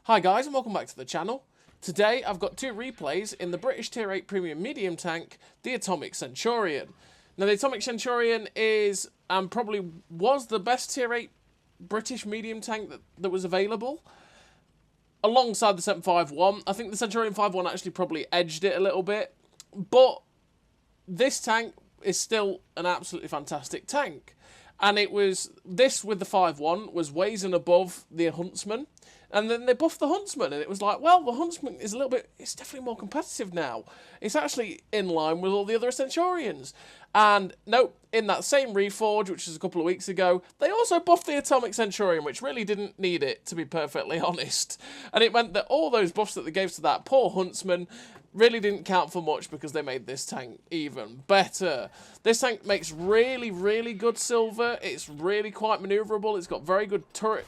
Hi guys and welcome back to the channel. Today I've got two replays in the British Tier 8 Premium Medium Tank, the Atomic Centurion. Now the Atomic Centurion is, and probably was, the best Tier 8 British medium tank that was available, alongside the Cent 5.1. I think the Centurion 5.1 actually probably edged it a little bit, but this tank is still an absolutely fantastic tank. And it was, this with the 5.1 was ways and above the Huntsman. And then they buffed the Huntsman, and it was like, well, the Huntsman is a little bit, it's definitely more competitive now. It's actually in line with all the other Centurions. And nope, in that same reforge, which was a couple of weeks ago, they also buffed the Atomic Centurion, which really didn't need it, to be perfectly honest. And it meant that all those buffs that they gave to that poor Huntsman really didn't count for much because they made this tank even better. This tank makes really, really good silver. It's really quite maneuverable. It's got very good turret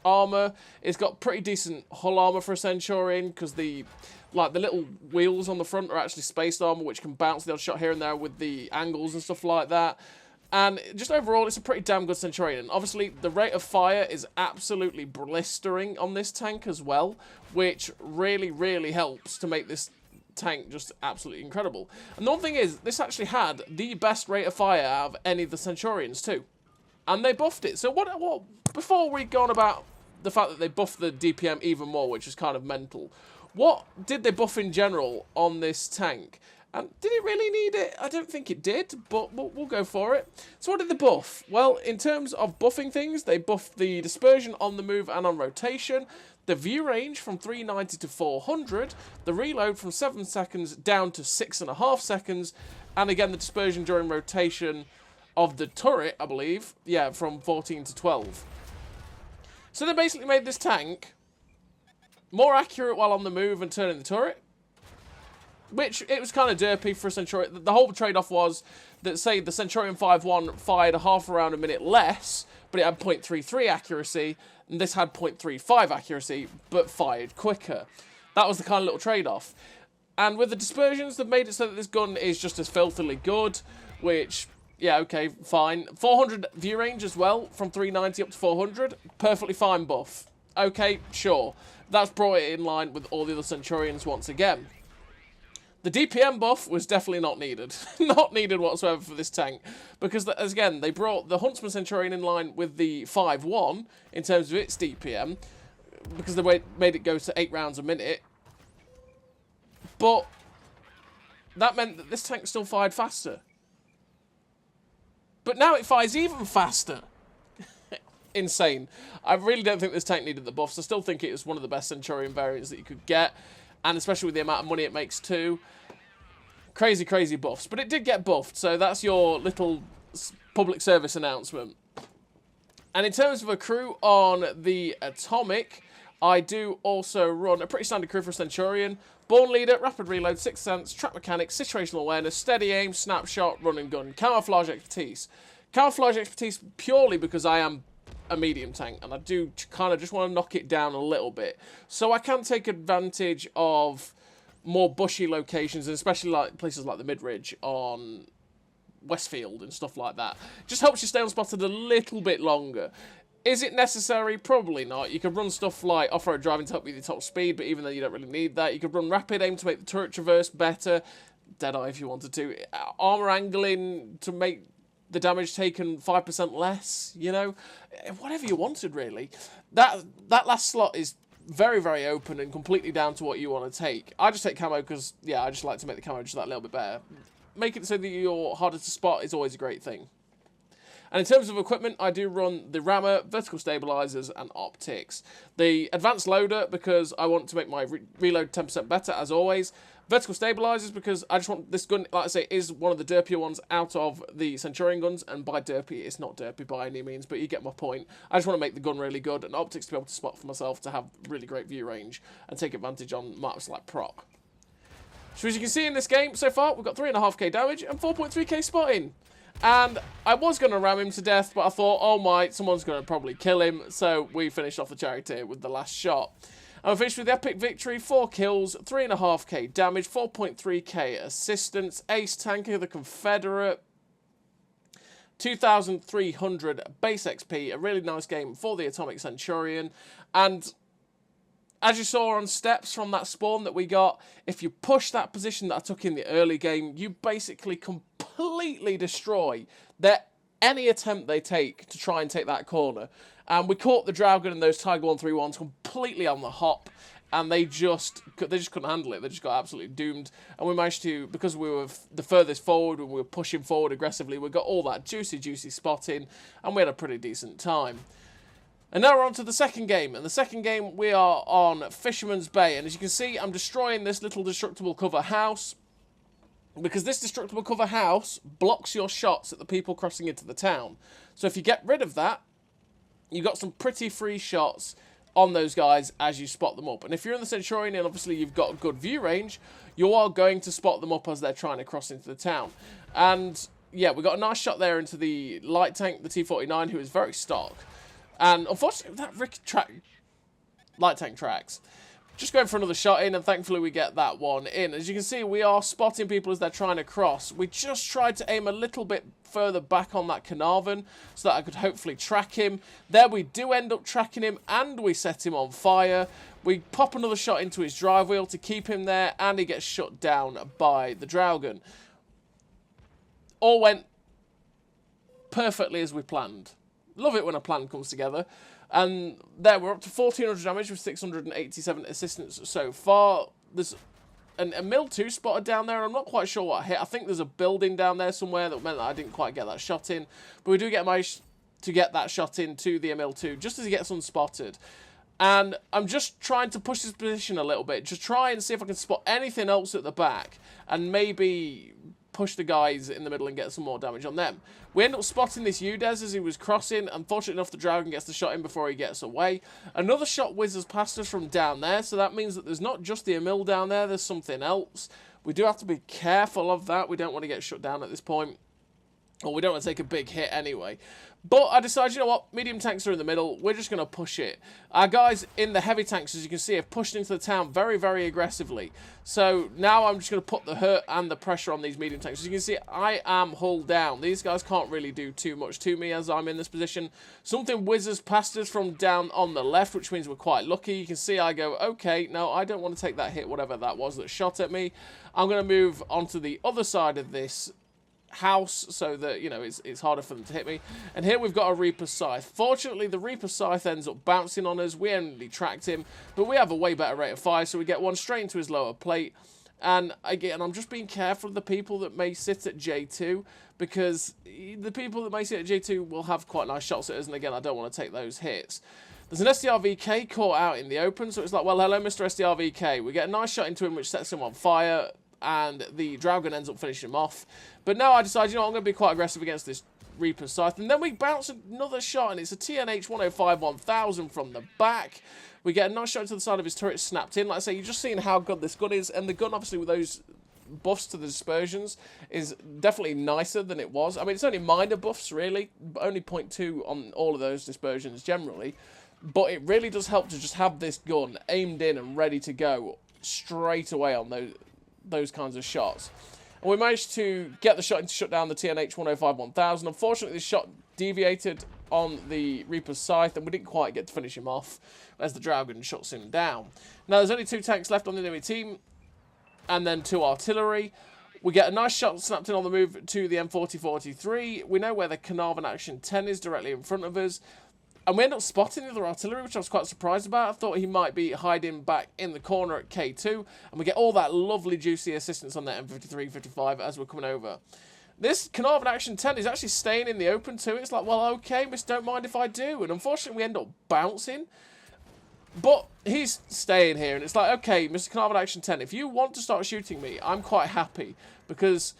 armor. It's got pretty decent hull armor for a Centurion because the little wheels on the front are actually spaced armor, which can bounce the odd shot here and there with the angles and stuff like that. And just overall, it's a pretty damn good Centurion. And obviously, the rate of fire is absolutely blistering on this tank as well, which really, really helps to make this tank just absolutely incredible. And the one thing is, this actually had the best rate of fire out of any of the Centurions too. And they buffed it. So what before we go on about the fact that they buffed the DPM even more, which is kind of mental, what did they buff in general on this tank? And did it really need it? I don't think it did, but we'll go for it. So what did they buff? Well, in terms of buffing things, they buffed the dispersion on the move and on rotation, the view range from 390 to 400, the reload from 7 seconds down to 6.5 seconds, and again the dispersion during rotation of the turret, I believe, yeah, from 14 to 12. So they basically made this tank more accurate while on the move and turning the turret, which it was kind of derpy for a Centurion. The whole trade-off was that, say, the Centurion 5.1 fired a half a round a minute less, but it had 0.33 accuracy, and this had 0.35 accuracy, but fired quicker. That was the kind of little trade-off. And with the dispersions, they've made it so that this gun is just as filthily good, which, yeah, okay, fine. 400 view range as well, from 390 up to 400. Perfectly fine buff. Okay, sure. That's brought it in line with all the other Centurions once again. The DPM buff was definitely not needed. Not needed whatsoever for this tank. Because, again, they brought the Huntsman Centurion in line with the 5.1 in terms of its DPM. Because they made it go to 8 rounds a minute. But that meant that this tank still fired faster. But now it fires even faster. Insane. I really don't think this tank needed the buffs. I still think it is one of the best Centurion variants that you could get. And especially with the amount of money it makes too. Crazy, crazy buffs. But it did get buffed, so that's your little public service announcement. And in terms of a crew on the Atomic, I do also run a pretty standard crew for Centurion. Born Leader, Rapid Reload, Sixth Sense, Track Mechanics, Situational Awareness, Steady Aim, Snapshot, Run and Gun, Camouflage Expertise. Camouflage Expertise purely because I am a medium tank, and I do kind of just want to knock it down a little bit. So I can take advantage of more bushy locations, and especially like places like the mid-ridge on Westfield and stuff like that. Just helps you stay unspotted a little bit longer. Is it necessary? Probably not. You could run stuff like off-road driving to help you with your top speed, but even then you don't really need that. You could run rapid aim to make the turret traverse better. Deadeye if you wanted to. Armor angling to make the damage taken 5% less, you know? Whatever you wanted, really. That last slot is very, very open and completely down to what you want to take. I just take camo because, yeah, I just like to make the camo just that little bit better. Make it so that you're harder to spot is always a great thing. And in terms of equipment, I do run the rammer, vertical stabilizers, and optics. The advanced loader, because I want to make my reload 10% better, as always. Vertical stabilizers, because I just want this gun, like I say, is one of the derpier ones out of the Centurion guns. And by derpy, it's not derpy by any means, but you get my point. I just want to make the gun really good, and optics to be able to spot for myself to have really great view range and take advantage on maps like Proc. So as you can see in this game, so far, we've got 3.5k damage and 4.3k spotting. And I was going to ram him to death, but I thought, oh my, someone's going to probably kill him. So we finished off the charioteer with the last shot. And we finished with the epic victory, 4 kills, 3.5k damage, 4.3k assistance, ace tanker, the Confederate, 2,300 base XP, a really nice game for the Atomic Centurion. And as you saw on steps from that spawn that we got, if you push that position that I took in the early game, you basically completely destroy any attempt they take to try and take that corner. And we caught the Dragon and those Tiger 131s completely on the hop, and they just couldn't handle it. They just got absolutely doomed. And we managed to, because we were the furthest forward, when we were pushing forward aggressively, we got all that juicy spotting, and we had a pretty decent time. And now we're on to the second game. And the second game, we are on Fisherman's Bay. And as you can see, I'm destroying this little destructible cover house, because this destructible cover house blocks your shots at the people crossing into the town. So if you get rid of that, you've got some pretty free shots on those guys as you spot them up. And if you're in the Centurion and obviously you've got good view range, you are going to spot them up as they're trying to cross into the town. And yeah, we got a nice shot there into the light tank, the T-49, who is very stock. And unfortunately, that light tank tracks. Just going for another shot in, and thankfully we get that one in. As you can see, we are spotting people as they're trying to cross. We just tried to aim a little bit further back on that Carnarvon so that I could hopefully track him. There we do end up tracking him, and we set him on fire. We pop another shot into his drive wheel to keep him there, and he gets shut down by the Dragon. All went perfectly as we planned. Love it when a plan comes together. And there, we're up to 1,400 damage with 687 assistance so far. There's a Mill 2 spotted down there, and I'm not quite sure what hit. I think there's a building down there somewhere that meant that I didn't quite get that shot in. But we do manage to get that shot in to the Mill 2 just as he gets unspotted. And I'm just trying to push his position a little bit. Just try and see if I can spot anything else at the back, and maybe push the guys in the middle and get some more damage on them. We end up spotting this Udez as he was crossing. Unfortunately enough, the Dragon gets the shot in before he gets away. Another shot whizzes past us from down there, so that means that there's not just the Emil down there, there's something else. We do have to be careful of that. We don't want to get shut down at this point. Or we don't want to take a big hit anyway. But I decided, you know what, medium tanks are in the middle, we're just going to push it. Our guys in the heavy tanks, as you can see, have pushed into the town very, very aggressively. So now I'm just going to put the hurt and the pressure on these medium tanks. As you can see, I am hull down. These guys can't really do too much to me as I'm in this position. Something whizzes past us from down on the left, which means we're quite lucky. You can see I go, okay, no, I don't want to take that hit, whatever that was that shot at me. I'm going to move onto the other side of this house so that, you know, it's harder for them to hit me. And here we've got a Reaper Scythe. Fortunately, the Reaper Scythe ends up bouncing on us. We only tracked him, but we have a way better rate of fire, so we get one straight into his lower plate. And again, I'm just being careful of the people that may sit at J2, because the people that may sit at J2 will have quite nice shots at us, and again, I don't want to take those hits. There's an SDRVK caught out in the open, so it's like, well, hello, Mr. SDRVK. We get a nice shot into him, which sets him on fire, and the Dragon ends up finishing him off. But now I decided, you know, I'm going to be quite aggressive against this Reaper Scythe. And then we bounce another shot, and it's a TNH 105-1000 from the back. We get a nice shot to the side of his turret snapped in. Like I say, you've just seen how good this gun is. And the gun, obviously, with those buffs to the dispersions, is definitely nicer than it was. I mean, it's only minor buffs, really. Only 0.2 on all of those dispersions, generally. But it really does help to just have this gun aimed in and ready to go straight away on those kinds of shots. And we managed to get the shot in to shut down the TNH 105-1000. Unfortunately, this shot deviated on the Reaper's Scythe, and we didn't quite get to finish him off as the Dragon shuts him down. Now, there's only 2 tanks left on the enemy team, and then 2 artillery. We get a nice shot snapped in on the move to the M4043. We know where the Carnarvon Action 10 is, directly in front of us. And we end up spotting the other artillery, which I was quite surprised about. I thought he might be hiding back in the corner at K2. And we get all that lovely, juicy assistance on that M53, 55 as we're coming over. This Carnarvon Action 10 is actually staying in the open too. It's like, well, okay, miss, don't mind if I do. And unfortunately, we end up bouncing. But he's staying here. And it's like, okay, Mr. Carnarvon Action 10, if you want to start shooting me, I'm quite happy. Because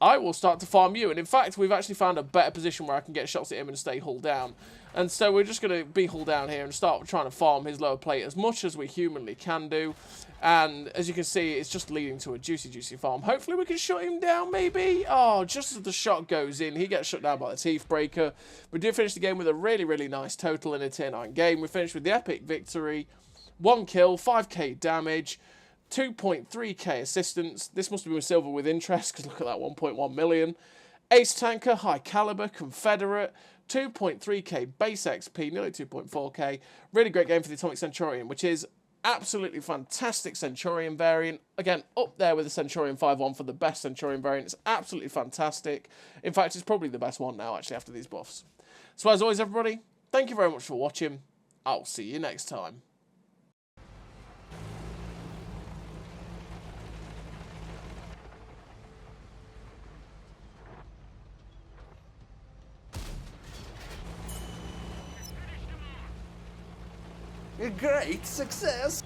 I will start to farm you. And in fact, we've actually found a better position where I can get shots at him and stay hull down. And so we're just going to be hull down here and start trying to farm his lower plate as much as we humanly can do. And as you can see, it's just leading to a juicy, juicy farm. Hopefully we can shut him down, maybe. Oh, just as the shot goes in, he gets shut down by the Teeth Breaker. We do finish the game with a really, really nice total in a tier 9 game. We finished with the epic victory. 1 kill, 5k damage, 2.3k assistance. This must have been silver with interest, because look at that, 1.1 million. Ace Tanker, High Caliber, Confederate, 2.3k base XP, nearly 2.4k. Really great game for the Atomic Centurion, which is Absolutely fantastic Centurion variant. Again, up there with the Centurion 5-1 for the best Centurion variant. It's absolutely fantastic. In fact, it's probably the best one now, actually, after these buffs. So as always, everybody, thank you very much for watching. I'll see you next time. A great success!